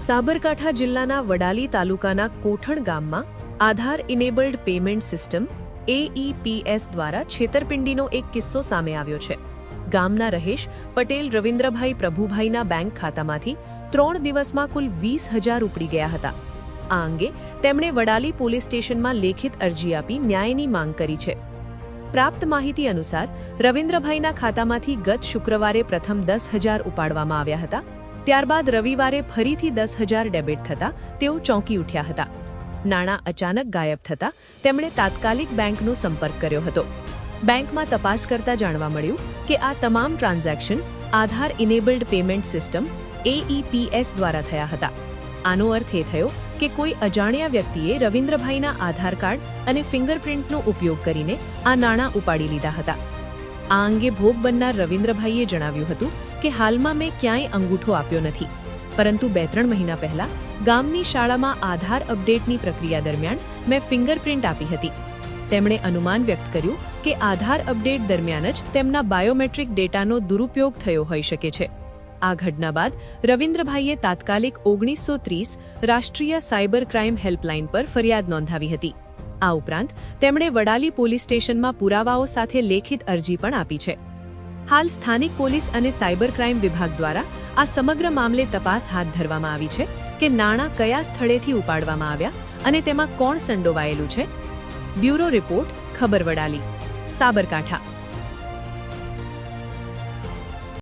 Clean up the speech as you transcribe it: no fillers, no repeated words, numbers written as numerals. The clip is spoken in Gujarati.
સાબરકાંઠા જિલ્લાના વડાલી તાલુકાના કોઠણ ગામમાં આધાર ઇનેબલ્ડ પેમેન્ટ સિસ્ટમ AEPS દ્વારા છેતરપિંડીનો એક કિસ્સો સામે આવ્યો છે. ગામના રહેશ પટેલ રવિન્દ્રભાઈ પ્રભુભાઈના બેંક ખાતામાંથી 3 દિવસમાં કુલ 20,000 ઉપડી ગયા હતા. આ અંગે તેમણે વડાલી પોલીસ સ્ટેશનમાં લેખિત અરજી આપી ન્યાયની માંગ કરી છે. પ્રાપ્ત માહિતી અનુસાર રવિન્દ્રભાઈના ખાતામાંથી ગત શુક્રવારે પ્રથમ 10,000 ઉપાડવામાં આવ્યા હતા. ત્યારબાદ રવિવારે ફરીથી 10,000 ડેબિટ થતા તેઓ ચોંકી ઉઠ્યા હતા. નાણાં અચાનક ગાયબ થતા તેમણે તાત્કાલિક બેંકનો સંપર્ક કર્યો હતો. બેંકમાં તપાસ કરતા જાણવા મળ્યું કે આ તમામ ટ્રાન્ઝેક્શન આધાર ઇનેબલ્ડ પેમેન્ટ સિસ્ટમ AEPS દ્વારા થયા હતા. આનો અર્થ એ થયો કે કોઈ અજાણ્યા વ્યક્તિએ રવિન્દ્રભાઈના આધાર કાર્ડ અને ફિંગરપ્રિન્ટનો ઉપયોગ કરીને આ નાણાં ઉપાડી લીધા હતા. આ અંગે ભોગ બનનાર રવિન્દ્રભાઈએ જણાવ્યું હતું કે હાલમાં મેં ક્યાંય અંગૂઠો આપ્યો નથી, પરંતુ 2-3 મહિના પહેલા ગામની શાળામાં આધાર અપડેટની પ્રક્રિયા દરમિયાન મેં ફિંગરપ્રિન્ટ આપી હતી. તેમણે અનુમાન વ્યક્ત કર્યું કે આધાર અપડેટ દરમિયાન જ તેમના બાયોમેટ્રિક ડેટાનો દુરુપયોગ થયો હોઈ શકે છે. આ ઘટના બાદ રવિન્દ્રભાઈએ તાત્કાલિક 1930 રાષ્ટ્રીય સાયબર ક્રાઇમ હેલ્પલાઇન પર ફરિયાદ નોંધાવી હતી. આ ઉપરાંત તેમણે વડાલી પોલીસ સ્ટેશનમાં પુરાવાઓ સાથે લેખિત અરજી પણ આપી છે. હાલ સ્થાનિક પોલીસ અને સાયબર ક્રાઇમ વિભાગ દ્વારા આ સમગ્ર મામલે તપાસ હાથ ધરવામાં આવી છે કે નાણાં કયા સ્થળેથી ઉપાડવામાં આવ્યા અને તેમાં કોણ સંડોવાયેલું છે. બ્યુરો રિપોર્ટ, ખબર વડાલી, સાબરકાંઠા.